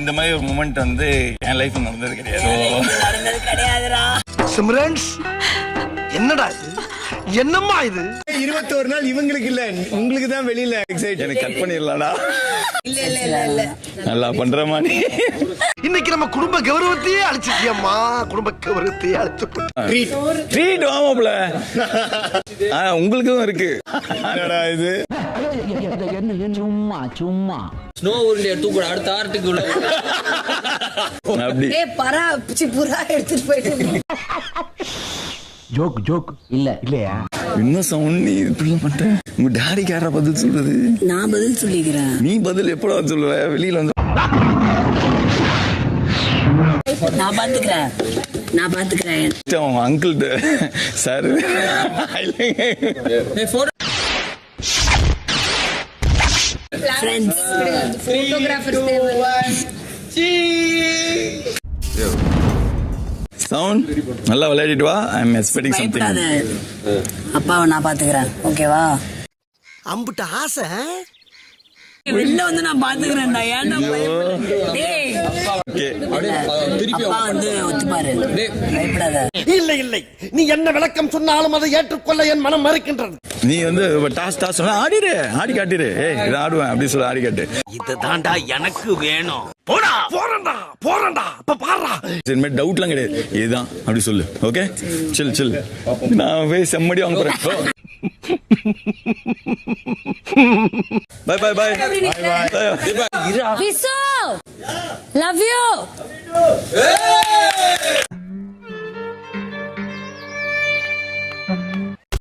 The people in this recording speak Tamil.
இந்த மாதிரி ஒரு மூமெண்ட் வந்து என் லைஃப்ல நடந்தது கிடையாது. சிம்ரன்ஸ் என்னடா இது, என்னம்மா இது? 21 நாள் இவங்களுக்கு இல்ல, உங்களுக்கு தான் வெளியில எக்ஸைட். எனக்கு கட் பண்ணிடலாடா. நல்லா பண்றமா நீ. இன்னைக்கு நம்ம குடும்ப கௌரவத்தையே அழிச்சிட்டியம்மா, குடும்ப கௌரவத்தையே அழிச்சு. ட்ரீட் வாமாப்ல. உங்களுக்கும் இருக்கு. என்னடா இது? சும்மா ஸ்னோ உருண்டை தூக்குற அடுத்த ஆர்ட்டுக்குள்ள அப்படி பரா பிச்சி புறா எடுத்துட்டு போயிட்டு. ஜோக் இல்லையா? என்ன சவுண்ட் நீ இப்படி பண்ற? உங்க டாடிக்கு யாரா பதில் சொல்றது? நான் பதில் சொல்லிக்கிறேன். நீ பதில் எப்படா சொல்லுவ? வெளியில வந்து நான் பாத்துக்கிறேன். Uncle sir friends photographers sound நல்லா விளையாடிட்டு வா. ஐ அம் எக்ஸ்பெக்டிங் சம்திங். அப்பாவை நான் பாத்துக்கிறேன், ஓகேவா? அம்புட்ட ஆசை வெளில வந்து நான் பாத்துக்கிறேன்டா. ஏன்டா அப்பா வந்து ஒத்துப்பாரு, பயப்படாத. இல்லை நீ என்ன விளக்கம் சொன்னாலும் அதை ஏற்றுக்கொள்ள என் மனம் மறுக்கின்றது. நீ வந்து டாஸ் ஆடிடு, ஆடி காட்டிடு. இதை ஆடுவேன் அப்படி சொல்ல, ஆடி காட்டு. இதுதான்டா எனக்கு வேணும். போறேன்டா அப்ப பாருடா. இனிமேல் டவுட்லாம் கிடையாது, இதுதான் அப்படி சொல்லு. ஓகே, சில். நான் போய் செம்மடி வாங்க போறேன். பை. Visu, love you.